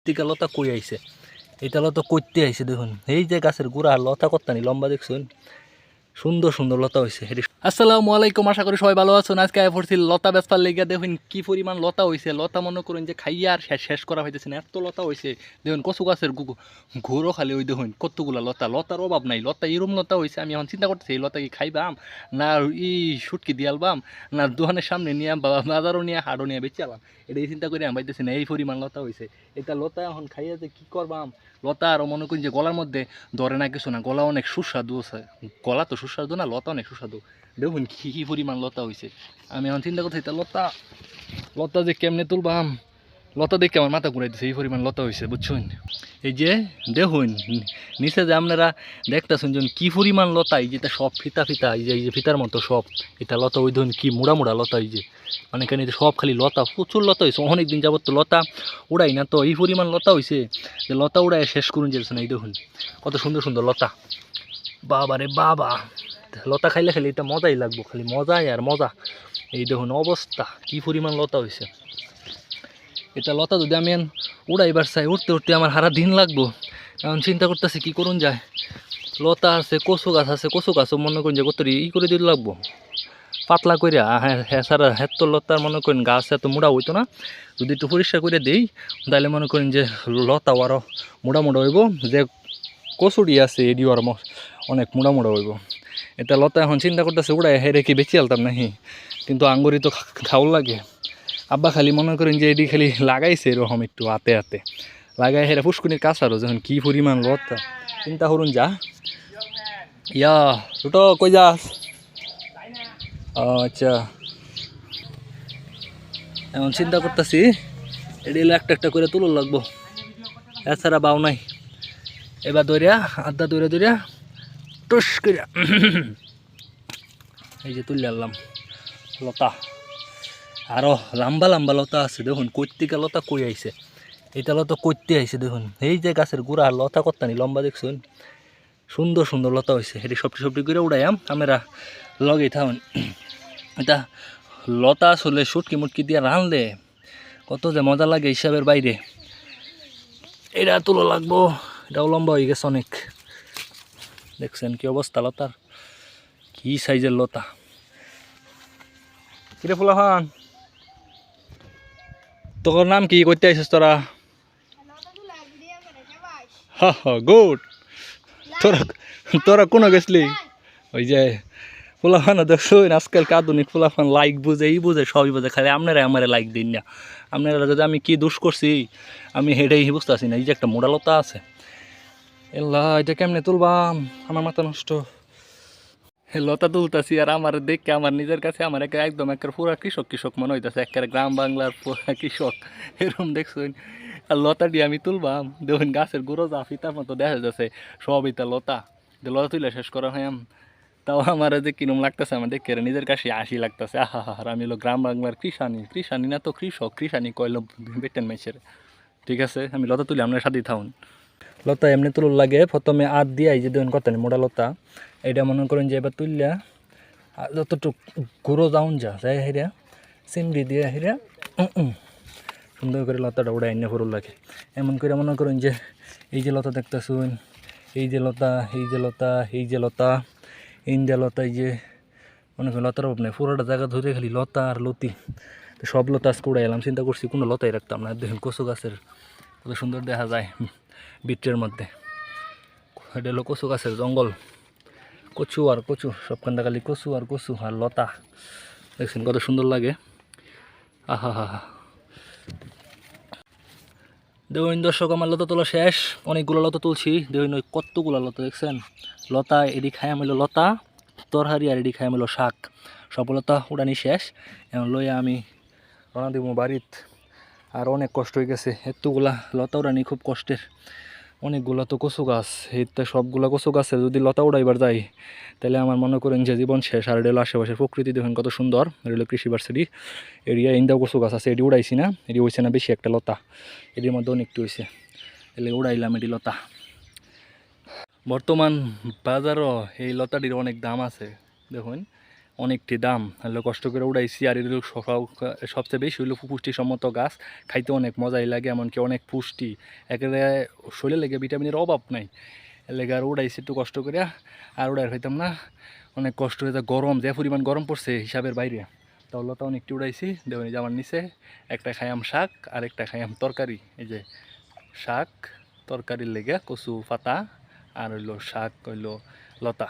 থেকে লতা কই আইছে, এটা লতা কইতে আইছে দেখুন। এই যে গাছের গোড়া লতা করতানি লম্বা দেখছেন, সুন্দর সুন্দর লতা হয়েছে। আসসালামু আলাইকুম, আশা করি সবাই ভালো আছেন। আজকে আয় পড়ছি লতা বেচপার লেগে। দেখুন কি পরিমাণ লতা হয়েছে। লতা মনে করুন যে খাইয়া আর শেষ করা হইতেছে না, এত লতা হয়েছে। দেখুন কচু গাছের ঘুরো খালি ওই দেখুন কতগুলা লতা, লতার অভাব নাই। লতা এরম লতা হয়েছে, আমি এখন চিন্তা করতেছি এই লতা কি খাইবাম না ই সুটকি দিয়ালবাম না দোকানের সামনে নিয়ে বাজারও নিয়ে হাটও নিয়ে বেঁচে আলাম, এটাই চিন্তা করে আমি পাইতেছি না। এই পরিমাণ লতা হয়েছে, এটা লতা এখন খাইয়া যে কী করবাম। লতা আরও মনে করি যে গলার মধ্যে ধরে না কিছু না, গলা অনেক সুস্বাদু আছে। গলা তো সুস্বাদু না, লতা অনেক সুস্বাদু। দেখুন কী পরিমাণ লতা হয়েছে। আমি এখন চিন্তা করছি এটা লতা লতা যে কেমনে তুলবাম। লতা দেখে আমার মাথা ঘুরাই দিচ্ছে, এই পরিমাণ লতা হয়েছে বুঝছেন। এই যে দেখুন নিচে যে আপনারা দেখতেছেন যে কী পরিমাণ লতা, এই যেটা সব ফিতা ফিতা, এই যে ফিতার মতো সব এটা লতা। ওই ধরুন কি মুড়া মুড়া লতা, এই যে মানে এখানে সব খালি লতা, প্রচুর লতা হয়েছে। অনেকদিন যাবত তো লতা উড়াই না, তো এই পরিমাণ লতা হয়েছে যে লতা উড়াই শেষ করুন যেতেছে না। এই দেখুন কত সুন্দর সুন্দর লতা, বাবা রে বাবা। লতা খাইলে খালি এটা মজাই লাগবো, খালি মজাই আর মজা। এই দেখুন অবস্থা কি পরিমাণ লতা হয়েছে। এটা লতা যদি আমি উড়াইবার চাই, উঠতে উঠতে আমার সারা দিন লাগবো। এখন চিন্তা করতেছি কি করুন যায়। লতা আছে, কচু গাছ আছে, কচু গাছও মনে করেন যে কত ই করে দিতে লাগবো পাতলা করে। হ্যাঁ সারা হ্যাঁ তো লতার মনে করেন গাছ এত মোড়া হইতো না, যদি একটু পরিষ্কার করে দিই তাহলে মনে করেন যে লতাও আরও মোড়া মোড়া হইব। যে কচুরি আছে এডিও আর অনেক মোড়া মোড়া হইব। এটা লতা এখন চিন্তা করতেছে উড়াই হেরে কি বেঁচে আলতাম নাহি, কিন্তু আঙ্গুরি তো খাওয়ার লাগে। আব্বা খালি মনে করেন যে এটি খালি লাগাইছে এরকম একটু হাতে হাতে লাগাই হেরা ফুসকুনির কাছারও যখন কি পরিমাণ লতা চিন্তা করুন যা। ইয়া ছোটো কই যাস? আচ্ছা এখন চিন্তা করতেছি এটি একটা একটা করে তুলো লাগবো, এছাড়া বাউ নাই। এবার দৌড়িয়া আড্ডা দৌড়ে দৌড়িয়া টুস করে এই যে তুলে আনলাম লতা। আরও লম্বা লম্বা লতা আছে দেখুন, কৈত্তিকা লতা কই আইছে, এটা লতা কইতে আইছে দেখুন। এই যে গাছের গোড়া লতা করতানি লম্বা দেখছুন, সুন্দর সুন্দর লতা হয়েছে। এটি সবটি সবটি করে উড়াইয়াম আমরা লগেই থাকুন। এটা লতা আসলে সুটকি মুটকি দিয়ে রানলে কত যে মজা লাগে হিসাবের বাইরে। এটা তুলো লাগবো, এটাও লম্বা হয়ে গেছে অনেক। দেখছেন কি অবস্থা লতার, কি সাইজের লতা। কিরে ফুলা খান, তোর নাম কি, করতে আইছিস তোরা? হা হা গুড। তোরা তোরা কোনো গেছলি? ওই যে ফুলাফান দেখছো আজকাল আধুনিক ফুলাফান লাইক বুঝে ই বুঝে সবই বুঝে, খালি আপনারা আমারে লাইক দিন না। আপনারা যদি আমি কি দোষ করছি আমি হেঁটেই বুঝতে পারছি না। এই যে একটা মোড়ালতা আছে, এল্লা এটা কেমনে তুলবাম, আমার মাথা নষ্ট। লতা তুলতাছি আর আমার দেখে আমার নিজের কাছে আমার একদম একটা পুরা কৃষক কৃষক মনে হইতেছে, একটা গ্রাম বাংলার পুরা কৃষক এরকম দেখছেন। আর লতা দিয়ে আমি তুলবাম দেখুন গাছের গুঁড়ো যা ফিতার মতো দেখা যাচ্ছে সব এটা লতা, লতা তুলে শেষ করা হয়। তাও আমার যে কিরম লাগতেছে, আমার দেখে নিজের কাছে হাসি লাগতেছে। আহা আর আমি হলো গ্রাম বাংলার কৃষানি, কৃষানি না তো কৃষক, কৃষানি কইল বেটেন মেসের। ঠিক আছে আমি লতা তুলি আপনার সাথেই থাকুন। লতা এমনি তুল লাগে প্রথমে আট দিয়ে এই যে দেখুন কত মোটা লতা, এটা মনে করেন যে এবার তুললা যতটুক গুঁড়ো যাউন যাই হেরা চিমড়ি দিয়ে হেরা সুন্দর করে লতাটা উড়াই এনে ফুরুল লাগে। এমন করে মনে করেন যে এই যে লতা দেখতেছুন, এই যে লতা, এই যে লতা, এই যে লতা, ইন্ডিয়া লতা, এই যে মনে করেন লতার অভাব নেই, পুরোটা জায়গা ধরে খালি লতা আর লতি। তো সব লতা আজকে উড়াই এলাম, চিন্তা করছি কোনো লতাই রাখতাম না। দেখুন কচু গাছের কত সুন্দর দেখা যায় বিট্রের মধ্যে। এটা হলো কচু গাছের জঙ্গল, কচু আর কচু, সবখানটা খালি কচু আর কচু আর লতা। দেখছেন কত সুন্দর লাগে। আহা হা হা। দেখুন দর্শক আমার লতা তোলা শেষ, অনেকগুলো লতা তুলছি। দেখুন ওই কতগুলো লতা দেখছেন। লতা এডি খাই মিলো লতা তরহারি আর এডি খাই মিলো শাক, সব লতা উড়ানি শেষ। এখন লইয়া আমি রওনা দিব বাড়িত। আর অনেক কষ্ট হয়ে গেছে, এতগুলা লতা উড়ানি খুব কষ্টের। অনেকগুলো তো কচু গাছ, এইতে সবগুলা কচু গাছে যদি লতা উড়াইবার যাই তাহলে আমার মনে করেন যে জীবন শেষ। আর এটা হলো আশেপাশের প্রকৃতি দেখুন কত সুন্দর। এটা হলো কৃষি ভার্সিটি এরিয়া, ইন্দাও কচু গাছ আছে, এটি উড়াইছি না, এটি হয়েছে না বেশি একটা লতা, এটির মধ্যে অনেকটি হয়েছে, এলে উড়াইলাম এটি লতা। বর্তমান বাজারও এই লতাটির অনেক দাম আছে দেখুন, অনেকটি দাম হলো, কষ্ট করে উড়াইছি। আর এগুলো সবচেয়ে বেশি হলো পুষ্টিসম্মত গাছ, খাইতে অনেক মজাই লাগে, এমনকি অনেক পুষ্টি, একেবারে শরীরে লেগে ভিটামিনের অভাব নাই। এর লেগে আর উড়াইছি একটু কষ্ট করে, আর উড়াই হইতাম না, অনেক কষ্ট হয়ে যায়। গরম যে পরিমাণ গরম পড়ছে হিসাবের বাইরে, তাহলে তো অনেকটি উড়াইছি। দেখুন এই যে আমার নিচে একটা খাইয়াম শাক আর একটা খাইয়াম তরকারি। এই যে শাক তরকারির লেগে কচু পাতা, আর হইলো শাক হইলো লতা।